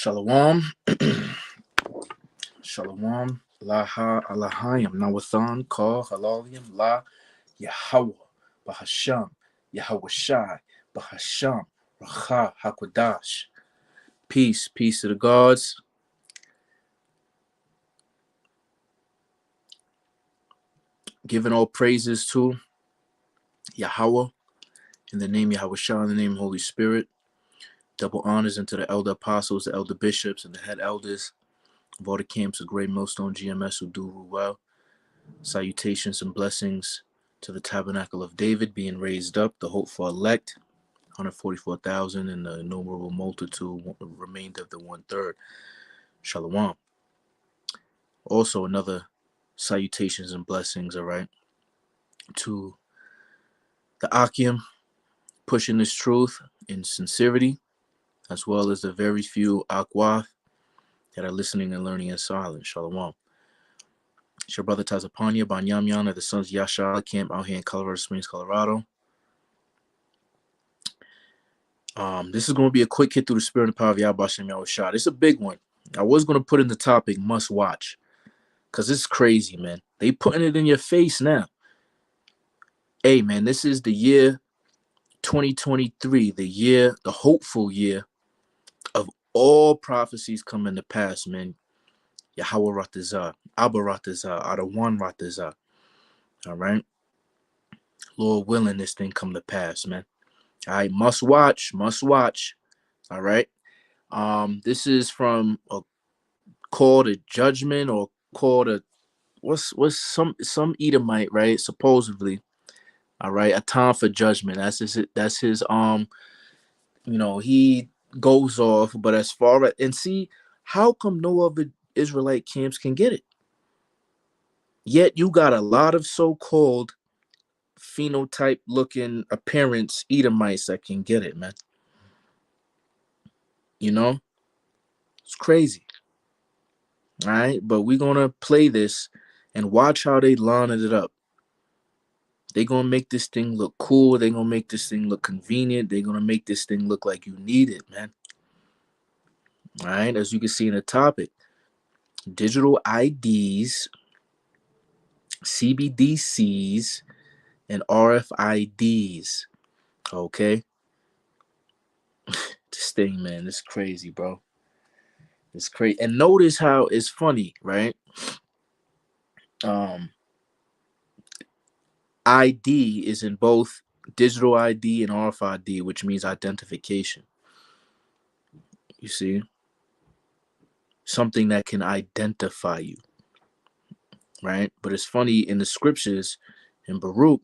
Shalom. Shalom. Laha Alahayim. Nawathan Ka Halalium La Yahweh Bahasham Yahweh Shai Bahasham Racha Hakwadash. Peace to the gods. Giving all praises to Yahweh in the name Yahweh Shai, in the name Holy Spirit. Double honors unto the elder apostles, the elder bishops, and the head elders of all the camps of Great Millstone GMS who do well. Salutations and blessings to the tabernacle of David being raised up, the hopeful elect, 144,000, and the innumerable multitude remained of the 1/3. Shalom. Also, another salutations and blessings, all right, to the Akim pushing this truth in sincerity, as well as the very few Akwath that are listening and learning in silence. Shalom. It's your brother Tazapanya Banyamyan of the Sons of Yasha camp out here in Colorado Springs, Colorado. This is going to be a quick hit through the spirit and power of Yahweh Shem Yahweh Shah. It's a big one. I was going to put in the topic must watch, because it's crazy, man. They putting it in your face now. Hey, man, this is the year 2023, the hopeful year of all prophecies coming to pass, man. Yahweh Ratazah, Abba Ratazah, Adawan Ratazah. All right? Lord willing, this thing come to pass, man. All right, must watch. All right. This is from a called a judgment, or called a what's some Edomite, right? Supposedly. All right, a time for judgment. That's his he goes off, but as far as, and see, how come no other Israelite camps can get it? Yet you got a lot of so-called phenotype looking appearance Edomites that can get it, man. It's crazy. All right, but we're gonna play this and watch how they line it up. They're gonna make this thing look cool. They're gonna make this thing look convenient. They're gonna make this thing look like you need it, man. All right, as you can see in the topic, digital IDs, CBDCs, and RFIDs. Okay. This thing, man, it's crazy, bro. It's crazy. And notice how it's funny, right? ID is in both digital ID and RFID, which means identification. You see? Something that can identify you, right? But it's funny, in the scriptures, in Baruch,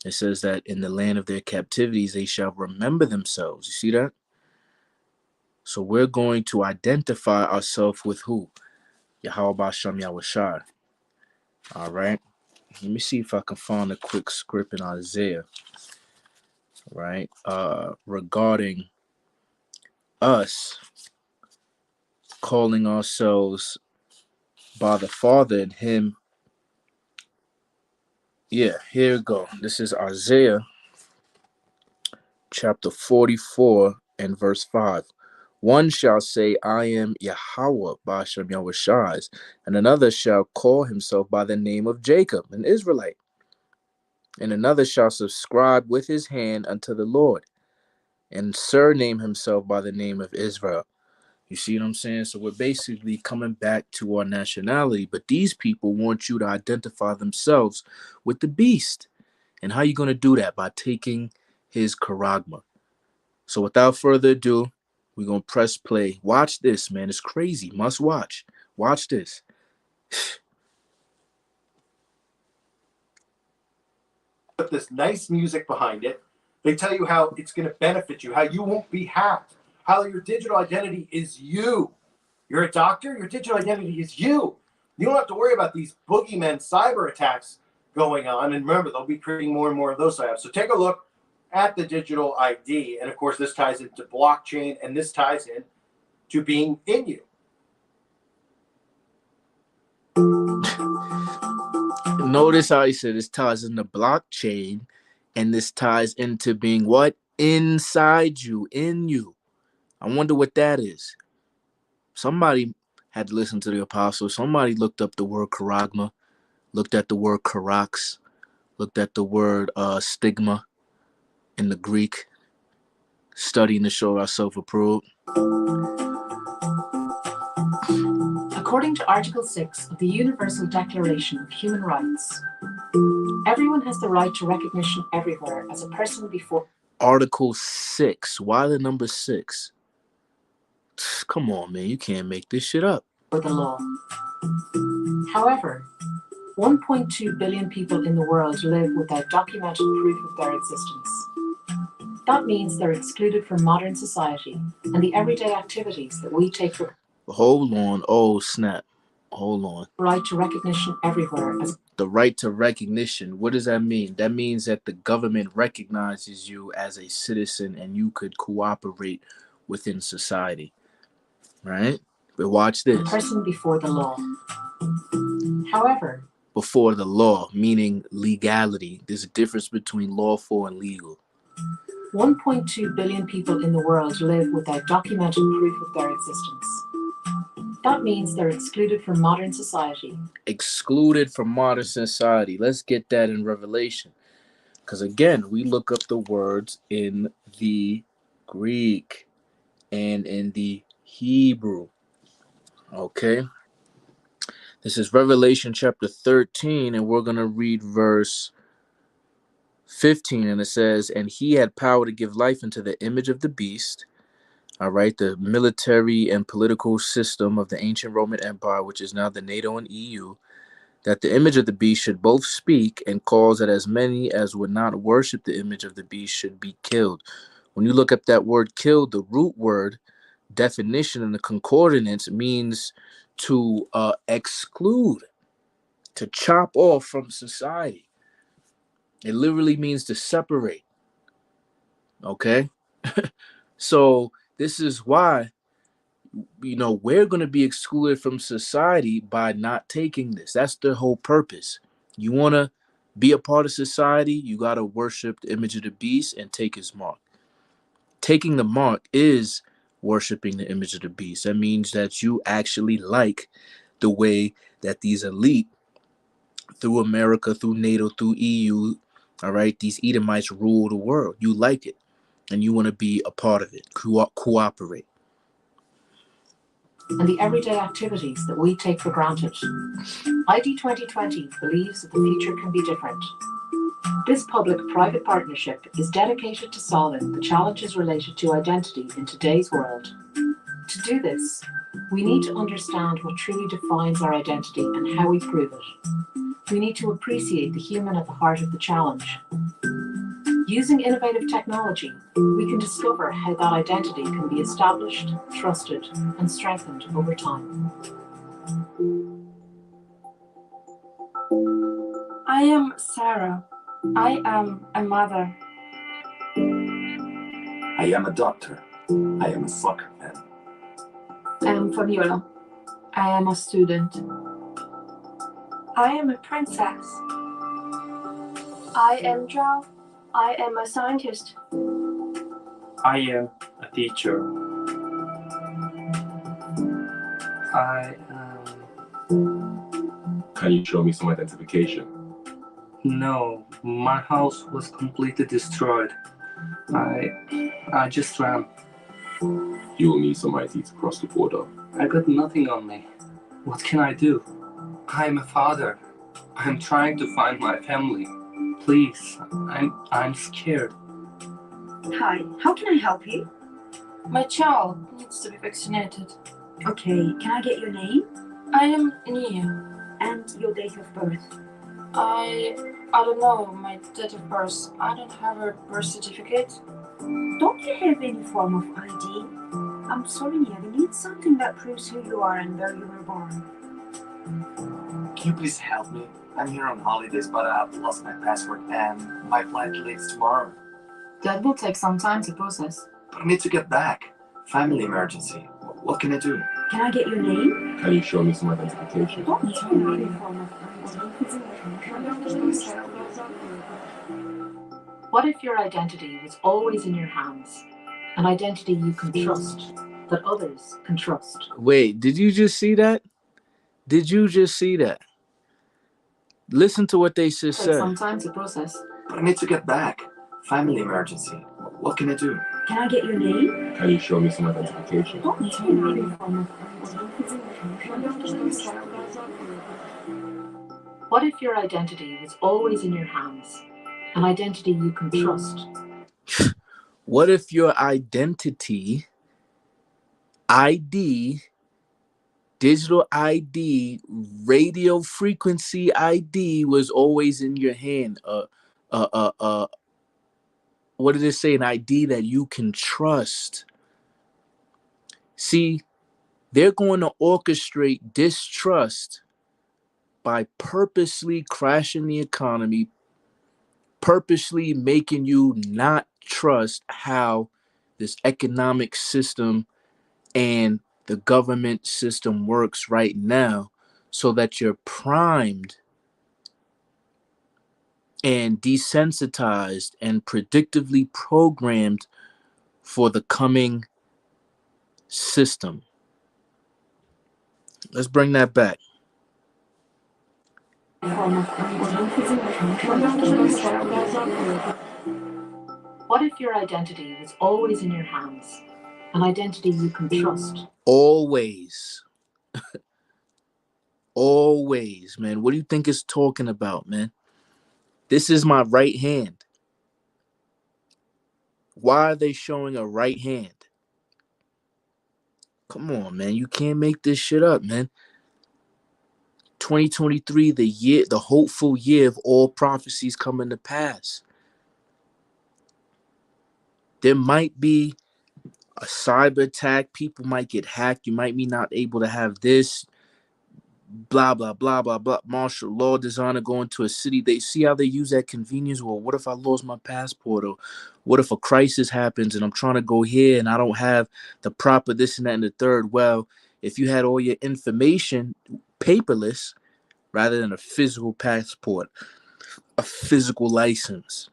it says that in the land of their captivities, they shall remember themselves. You see that? So we're going to identify ourselves with who? Yahweh B'Shem Yahweh Shai. All right. Let me see if I can find a quick script in Isaiah, right? Regarding us calling ourselves by the Father and Him. Yeah, here we go. This is Isaiah chapter 44 and verse 5. One shall say, I am Yahweh B'Shem Yahweh Shai, and another shall call himself by the name of Jacob, an Israelite. And another shall subscribe with his hand unto the Lord, and surname himself by the name of Israel. You see what I'm saying? So we're basically coming back to our nationality, but these people want you to identify themselves with the beast. And how are you going to do that? By taking his charagma. So without further ado, we're going to press play. Watch this, man. It's crazy. Must watch. Watch this. Put this nice music behind it. They tell you how it's going to benefit you, how you won't be hacked, how your digital identity is you. You're a doctor, your digital identity is you. You don't have to worry about these boogeymen cyber attacks going on. And remember, they'll be creating more and more of those apps. So take a look at the digital ID. And of course, this ties into blockchain, and this ties in to being in you. Notice how he said this ties into blockchain, and this ties into being what? Inside you, in you. I wonder what that is. Somebody had to listen to the apostles. Somebody looked up the word charagma, looked at the word charax, looked at the word stigma in the Greek, studying to show ourselves approved. According to Article 6 of the Universal Declaration of Human Rights, everyone has the right to recognition everywhere as a person before. Article 6. Why the number 6? Come on, man. You can't make this shit up. The law. However, 1.2 billion people in the world live without documented proof of their existence. That means they're excluded from modern society and the everyday activities that we take for. Hold on. Oh, snap. Hold on. Right to recognition everywhere. The right to recognition. What does that mean? That means that the government recognizes you as a citizen and you could cooperate within society. Right? But watch this. Person before the law. However, before the law, meaning legality. There's a difference between lawful and legal. 1.2 billion people in the world live without documented proof of their existence. That means they're excluded from modern society. Excluded from modern society. Let's get that in Revelation. Because again, we look up the words in the Greek and in the Hebrew. Okay. This is Revelation chapter 13, and we're going to read verse 15, and it says, and he had power to give life into the image of the beast. All right, the military and political system of the ancient Roman Empire, which is now the NATO and EU, that the image of the beast should both speak and cause that as many as would not worship the image of the beast should be killed. When you look up that word killed, the root word definition in the concordance means to exclude, to chop off from society. It literally means to separate. Okay? So this is why, we're going to be excluded from society by not taking this. That's the whole purpose. You want to be a part of society, you got to worship the image of the beast and take his mark. Taking the mark is worshiping the image of the beast. That means that you actually like the way that these elite, through America, through NATO, through EU, all right, these Edomites rule the world. You like it, and you want to be a part of it, cooperate. And the everyday activities that we take for granted. ID 2020 believes that the future can be different. This public-private partnership is dedicated to solving the challenges related to identity in today's world. To do this, we need to understand what truly defines our identity and how we prove it. We need to appreciate the human at the heart of the challenge. Using innovative technology, we can discover how that identity can be established, trusted, and strengthened over time. I am Sarah. I am a mother. I am a doctor. I am a soccer fan. I am Fabiola. I am a student. I am a princess. I am Zhao. I am a scientist. I am a teacher. I am... Can you show me some identification? No, my house was completely destroyed. I just ran. You will need some ID to cross the border. I got nothing on me. What can I do? I'm a father. I'm trying to find my family. Please, I'm scared. Hi, how can I help you? My child needs to be vaccinated. Okay, can I get your name? I am Nia. And your date of birth? I don't know my date of birth. I don't have a birth certificate. Don't you have any form of ID? I'm sorry, Nia, we need something that proves who you are and where you were born. Can you please help me? I'm here on holidays, but I've lost my passport and my flight leaves tomorrow. That will take some time to process. But I need to get back. Family emergency. What can I do? Can I get your name? Can you show me some identification? Don't you have any form of ID? What if your identity was always in your hands? An identity you can trust, that others can trust. Wait, did you just see that? Did you just see that? Listen to what they just Takes said. some time to process. But I need to get back. Family emergency. What can I do? Can I get your name? Can you show me some identification? What is your name? What if your identity was always in your hands? An identity you can trust. What if your identity, ID, digital ID, radio frequency ID was always in your hand? What did it say? An ID that you can trust. See, they're going to orchestrate distrust by purposely crashing the economy, purposely making you not trust how this economic system and the government system works right now, so that you're primed and desensitized and predictively programmed for the coming system. Let's bring that back. What if your identity was always in your hands? An identity you can trust. Always. Always, man. What do you think it's talking about, man? This is my right hand. Why are they showing a right hand? Come on, man. You can't make this shit up, man. 2023, the hopeful year of all prophecies coming to pass. There might be a cyber attack. People might get hacked. You might be not able to have this. Blah, blah, blah, blah, blah. Martial law designer going to a city. They see how they use that convenience. Well, what if I lost my passport? Or what if a crisis happens and I'm trying to go here and I don't have the proper this and that and the third? Well, if you had all your information paperless rather than a physical passport, a physical license,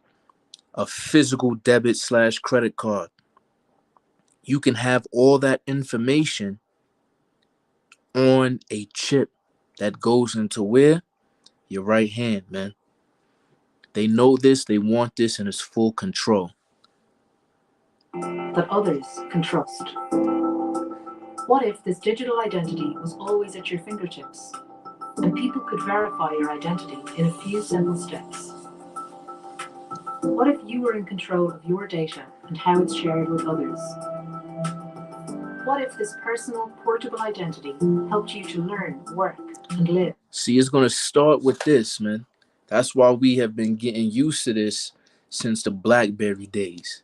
a physical debit/credit card, you can have all that information on a chip that goes into where? Your right hand, man. They know this, they want this, and it's full control. That others can trust. What if this digital identity was always at your fingertips and people could verify your identity in a few simple steps? What if you were in control of your data and how it's shared with others? What if this personal, portable identity helped you to learn, work, and live? See, it's going to start with this, man. That's why we have been getting used to this since the BlackBerry days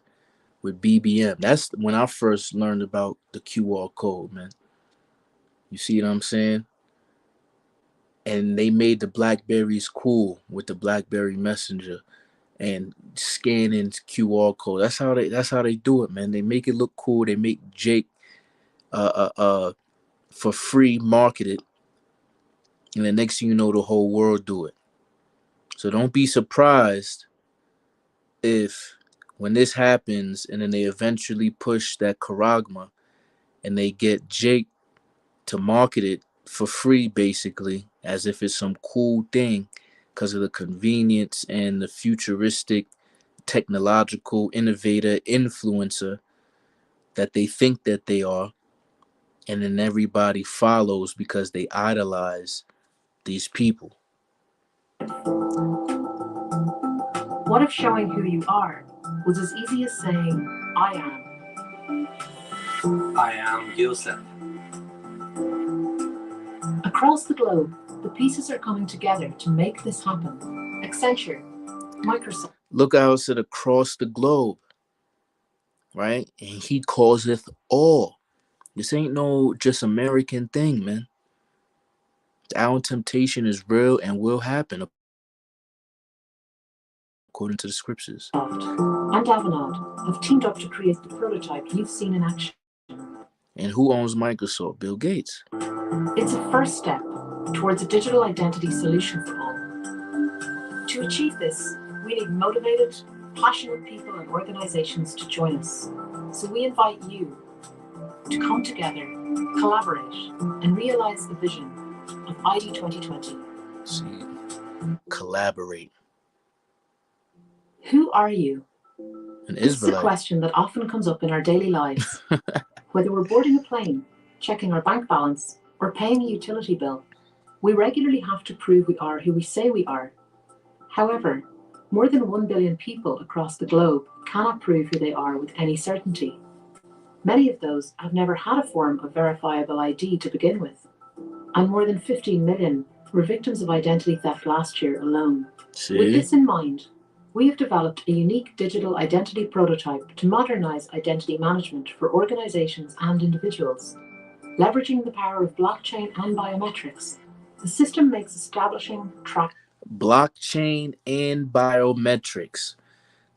with BBM. That's when I first learned about the QR code, man. You see what I'm saying? And they made the BlackBerries cool with the BlackBerry Messenger and scanning QR code. That's how they do it, man. They make it look cool. They make Jake for free marketed, and the next thing you know, the whole world do it. So don't be surprised if when this happens and then they eventually push that charagma and they get Jake to market it for free, basically, as if it's some cool thing because of the convenience and the futuristic technological innovator influencer that they think that they are. And then everybody follows because they idolize these people. What if showing who you are was as easy as saying, I am? I am Yusuf. Across the globe, the pieces are coming together to make this happen. Accenture, Microsoft. Look how it said across the globe, right? And he causeth all. This ain't no just American thing, man. Our temptation is real and will happen according to the scriptures. And Avanade have teamed up to create the prototype you've seen in action. And who owns Microsoft? Bill Gates. It's a first step towards a digital identity solution for all. To achieve this, we need motivated, passionate people and organizations to join us. So we invite you to come together, collaborate, and realize the vision of ID 2020. See, collaborate. Who are you? An This is a Israelite. question that often comes up in our daily lives. Whether we're boarding a plane, checking our bank balance, or paying a utility bill, we regularly have to prove we are who we say we are. However, more than 1 billion people across the globe cannot prove who they are with any certainty. Many of those have never had a form of verifiable ID to begin with, and more than 15 million were victims of identity theft last year alone. See? With this in mind, we have developed a unique digital identity prototype to modernize identity management for organizations and individuals. Leveraging the power of blockchain and biometrics, the system makes establishing, tracking, Blockchain and biometrics.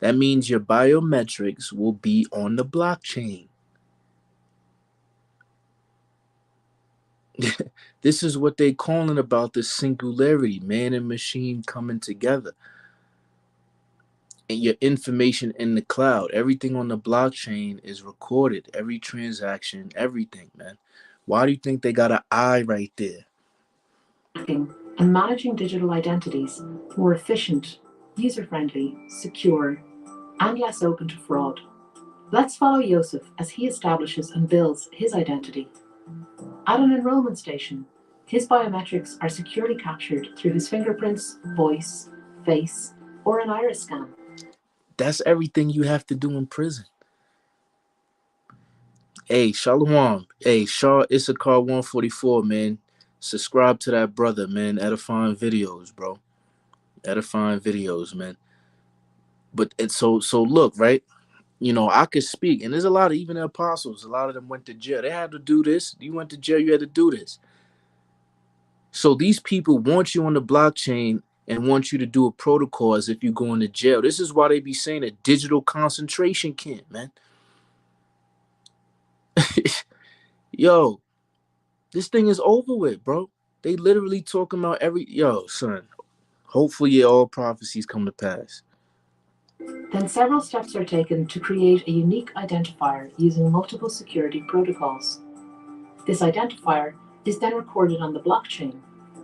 That means your biometrics will be on the blockchain. This is what they calling about the singularity, man and machine coming together. And your information in the cloud, everything on the blockchain is recorded, every transaction, everything, man. Why do you think they got an eye right there? and managing digital identities more efficient, user-friendly, secure, and less open to fraud. Let's follow Joseph as he establishes and builds his identity. At an enrollment station, his biometrics are securely captured through his fingerprints, voice, face, or an iris scan. That's everything you have to do in prison. Hey, Shalom. Hey, Shaw Issachar 144, man. Subscribe to that brother, man. Edifying videos, bro. Edifying videos, man. But it's so look, right? You know, I could speak, and there's a lot of, even the apostles, a lot of them went to jail. They had to do this. You went to jail, you had to do this. So these people want you on the blockchain and want you to do a protocol as if you're going to jail. This is why they be saying a digital concentration camp, man. Yo, this thing is over with, bro. They literally talking about yo, son. Hopefully all prophecies come to pass. Then several steps are taken to create a unique identifier using multiple security protocols. This identifier is then recorded on the blockchain,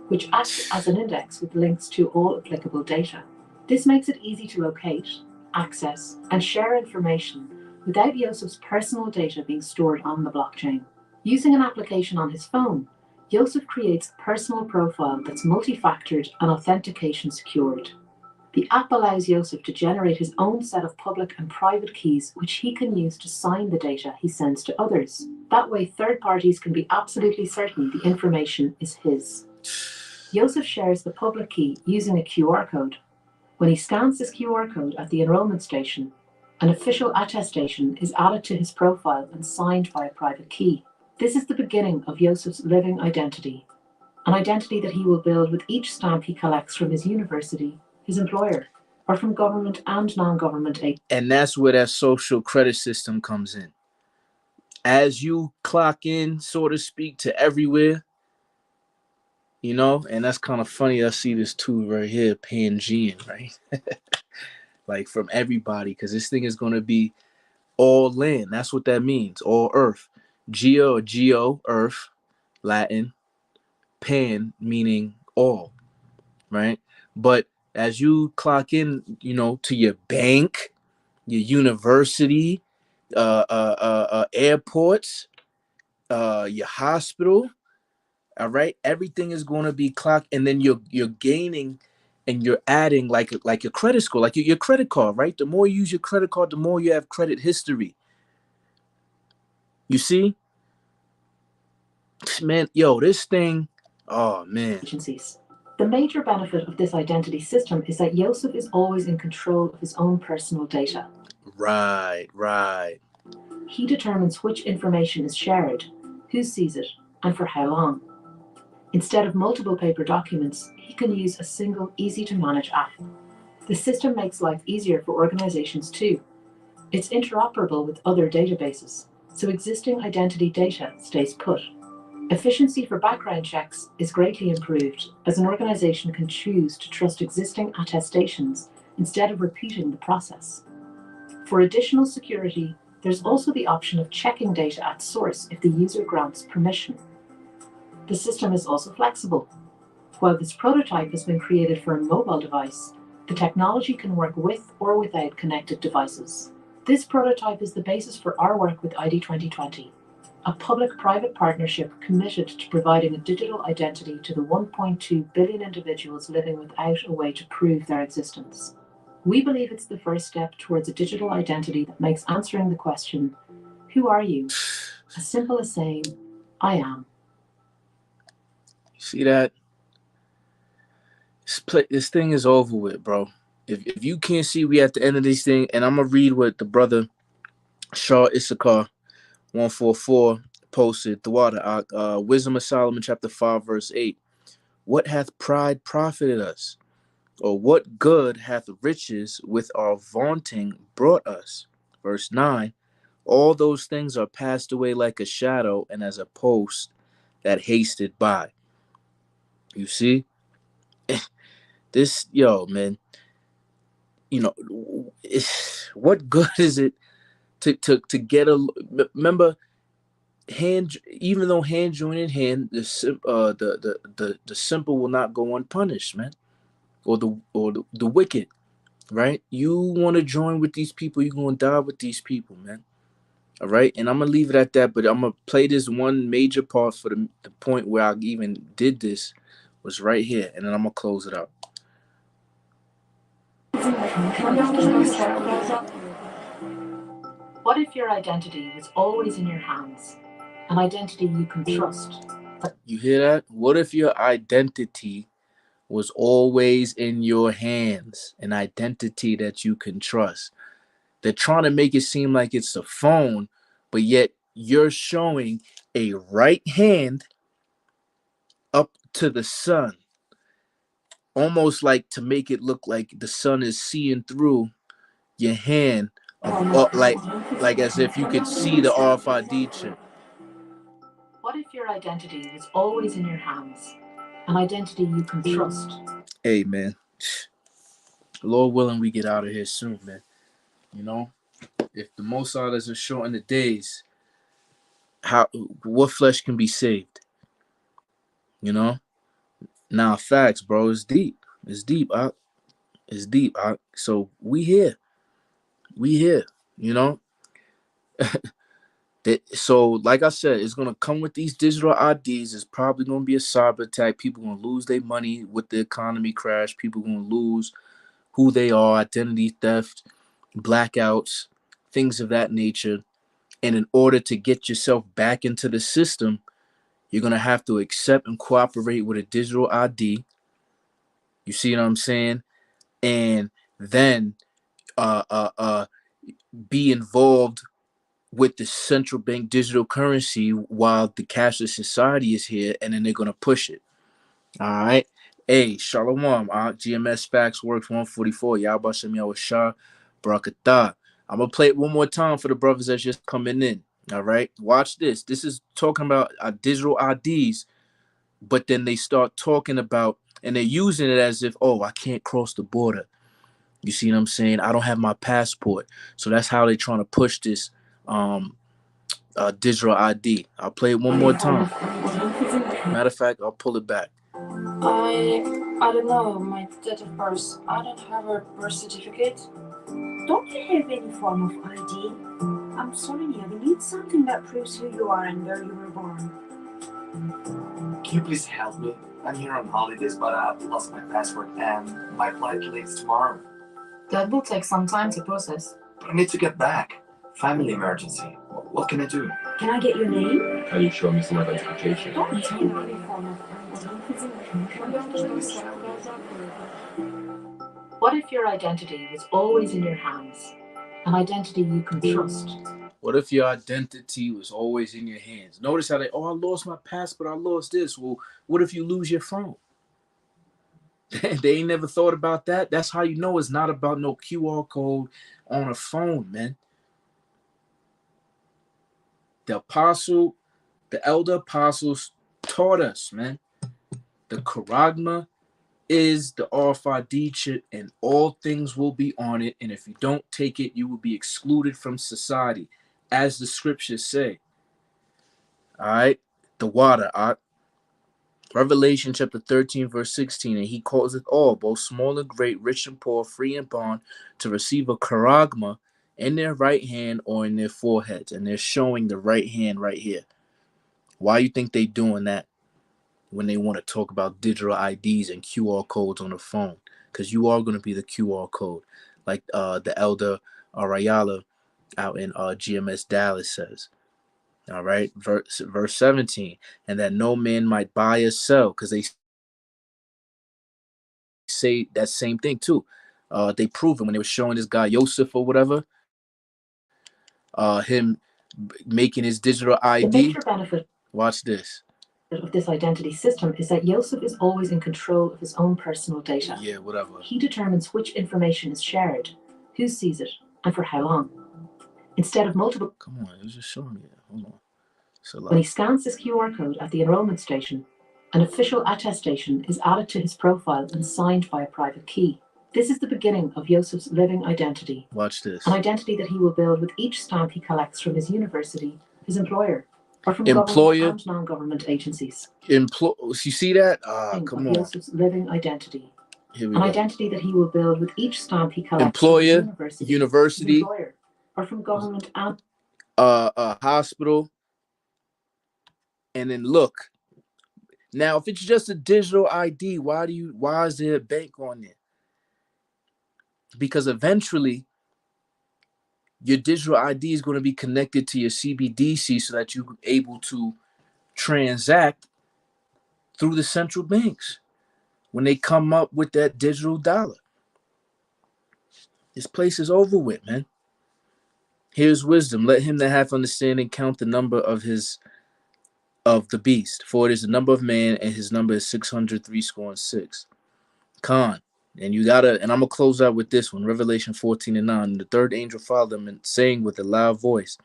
which acts as an index with links to all applicable data. This makes it easy to locate, access, and share information without Yosef's personal data being stored on the blockchain. Using an application on his phone, Yosef creates a personal profile that's multi-factored and authentication secured. The app allows Yosef to generate his own set of public and private keys, which he can use to sign the data he sends to others. That way, third parties can be absolutely certain the information is his. Yosef shares the public key using a QR code. When he scans this QR code at the enrollment station, an official attestation is added to his profile and signed by a private key. This is the beginning of Yosef's living identity, an identity that he will build with each stamp he collects from his university, his employer, or from government and non-government aid. And that's where that social credit system comes in. As you clock in, so to speak, to everywhere, you know, and that's kind of funny. I see this too right here, Pangean, right? Like from everybody, because this thing is going to be all land. That's what that means, all earth. Geo or geo, earth, Latin. Pan meaning all, right? But as you clock in, you know, to your bank, your university, airports, your hospital, all right, everything is going to be clocked, and then you're gaining and you're adding like your credit score, like your credit card, right? The more you use your credit card, the more you have credit history. You see, man, yo, this thing, oh man. Agencies. The major benefit of this identity system is that Yosef is always in control of his own personal data. Right. He determines which information is shared, who sees it, and for how long. Instead of multiple paper documents, he can use a single, easy-to-manage app. The system makes life easier for organizations too. It's interoperable with other databases, so existing identity data stays put. Efficiency for background checks is greatly improved, as an organization can choose to trust existing attestations instead of repeating the process. For additional security, There's also the option of checking data at source if the user grants permission. The system is also flexible. While this prototype has been created for a mobile device, the technology can work with or without connected devices. This prototype is the basis for our work with ID 2020, a public-private partnership committed to providing a digital identity to the 1.2 billion individuals living without a way to prove their existence. We believe it's the first step towards a digital identity that makes answering the question, "Who are you?" as simple as saying, "I am." See that? This thing is over with, bro. If you can't see we at the end of this thing, and I'm gonna read what the brother Shaw Issachar 144 posted throughout Wisdom of Solomon chapter 5 verse 8. What hath pride profited us? Or what good hath riches with our vaunting brought us? Verse 9. All those things are passed away like a shadow and as a post that hasted by. You see? This, yo, man, you know, what good is it to get a, remember, hand, even though hand join in hand, the simple will not go unpunished, man, or the wicked, right? You want to join with these people, you're going to die with these people, man. All right, and I'm gonna leave it at that, but I'm gonna play this one major part for the point where I even did this was right here, and then I'm gonna close it out. What if your identity was always in your hands? An identity you can trust. You hear that? What if your identity was always in your hands? An identity that you can trust. They're trying to make it seem like it's a phone, but yet you're showing a right hand up to the sun, almost like to make it look like the sun is seeing through your hand, like as if you could see the RFID chip. What if your identity was always in your hands? An identity you can trust. Hey, man, Lord willing, we get out of here soon, man. You know, if the Most High doesn't shorten the days, what flesh can be saved? You know, now facts, bro. It's deep. It's deep. It's deep. So we here. You know. So like I said, it's gonna come with these digital IDs. It's probably gonna be a cyber attack. People gonna lose their money with the economy crash. People gonna lose who they are, identity theft, blackouts, things of that nature. And in order to get yourself back into the system, you're gonna have to accept and cooperate with a digital ID. You see what I'm saying? And then be involved with the central bank digital currency while the cashless society is here, and then they're gonna push it. All right. Hey, Shalom, GMS Facts Works 144. Yabba Shem Shah Barakatah. I'm gonna play it one more time for the brothers that's just coming in. All right. Watch this. This is talking about digital IDs, but then they start talking about, and they're using it as if, oh, I can't cross the border. You see what I'm saying? I don't have my passport. So that's how they're trying to push this digital ID. I'll play it one more time. Matter of fact, I'll pull it back. I don't know my date of birth. I don't have a birth certificate. Don't you have any form of ID? I'm sorry, Nia, we need something that proves who you are and where you were born. Can you please help me? I'm here on holidays, but I've lost my passport and my flight leaves tomorrow. That will take some time to process. But I need to get back. Family emergency. What can I do? Can I get your name? Can you show me some identification? Don't you have any form of What if your identity was always in your hands? An identity you can trust. What if your identity was always in your hands? Notice how I lost my passport, I lost this. Well, what if you lose your phone? They ain't never thought about that. That's how you know it's not about no QR code on a phone, man. The elder apostles taught us, man. The charagma is the RFID chip, and all things will be on it. And if you don't take it, you will be excluded from society. as the scriptures say. All right, the water. Revelation chapter 13, verse 16, and he calls it all, both small and great, rich and poor, free and bond, to receive a charagma in their right hand or in their foreheads. And they're showing the right hand right here. Why you think they doing that when they want to talk about digital IDs and QR codes on the phone? Because you are going to be the QR code, like the elder Arayala out in GMS Dallas says. All right, verse 17, and that no man might buy or sell, because they say that same thing too. They prove it when they were showing this guy Yosef or whatever, him making his digital The ID. major benefit Watch this. of this identity system is that Yosef is always in control of his own personal data. Yeah, whatever. He determines which information is shared, who sees it, and for how long. Instead of multiple... Come on, it was just showing me that. Hold on. So, When he scans this QR code at the enrollment station, an official attestation is added to his profile and signed by a private key. This is the beginning of Yosef's living identity. watch this. An identity that he will build with each stamp he collects from his university, his employer, or from Employer, government and non-government agencies. You see that? Come on. Yosef's living identity. Here we An go. identity that he will build with each stamp he collects Employer, from his university, his employer, or from government and hospital. And then look. Now, if it's just a digital ID, why is there a bank on there? Because eventually your digital ID is going to be connected to your CBDC so that you're able to transact through the central banks when they come up with that digital dollar. This place is over with, man. Here's wisdom. Let him that hath understanding count the number of the beast, for it is the number of man, and his number is 603 Khan. And I'm gonna close out with this one, Revelation 14:9. And the third angel followed them, and saying with a loud voice,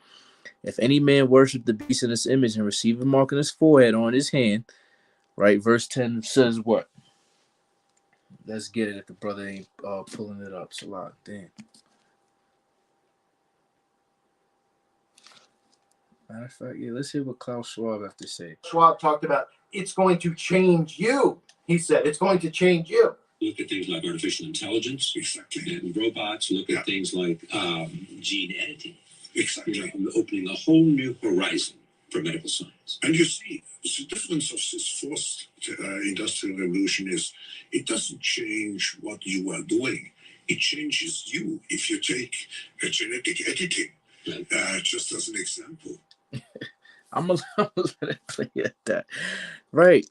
if any man worship the beast in his image and receive a mark on his forehead or on his hand, right? Verse 10 says what? Let's get it if the brother ain't pulling it up. Salah, damn. Matter of fact, yeah, let's hear what Klaus Schwab have to say. Schwab talked about it's going to change you. He said it's going to change you. Look at things like artificial intelligence, exactly, and robots. Look at things like gene editing, exactly, opening a whole new horizon for medical science. And you see, the difference of this fourth industrial revolution is it doesn't change what you are doing. It changes you. If you take a genetic editing, just as an example. I'm gonna let it play at that. Right.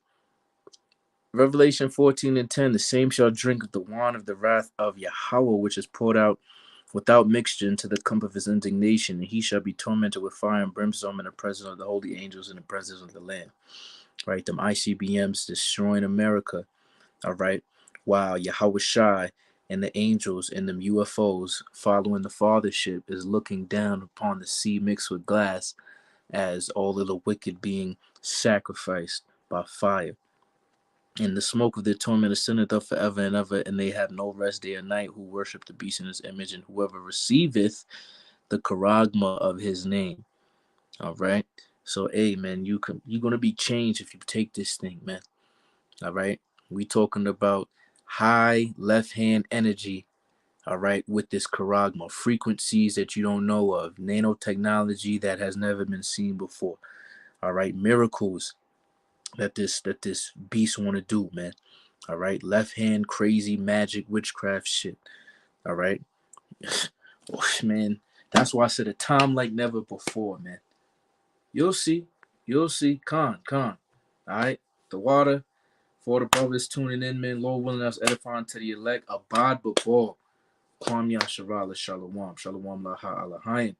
Revelation 14:10, the same shall drink of the wine of the wrath of Yahweh, which is poured out without mixture into the cup of his indignation, and he shall be tormented with fire and brimstone in the presence of the holy angels and the presence of the Lamb. Right, them ICBMs destroying America. All right, while Yahweh Shai and the angels and them UFOs following the fathership is looking down upon the sea mixed with glass as all of the wicked being sacrificed by fire. And the smoke of their torment ascendeth up forever and ever, and they have no rest day or night who worship the beast in his image, and whoever receiveth the charagma of his name. All right. So, hey, man, you're gonna be changed if you take this thing, man. All right. We talking about high left hand energy. All right, with this charagma, frequencies that you don't know of, nanotechnology that has never been seen before. All right, miracles that this beast want to do, man. All right, left hand crazy magic witchcraft shit. All right, oh, man, that's why I said a time like never before, man. You'll see, Khan. All right, the water for the brothers tuning in, man. Lord willing, us edifying to the elect. Abad before Kwam Yasharala Shalom, Shalom Laha Alahayim.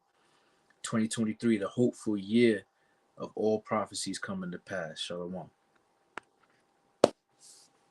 2023, the hopeful year of all prophecies coming to pass. Shalom.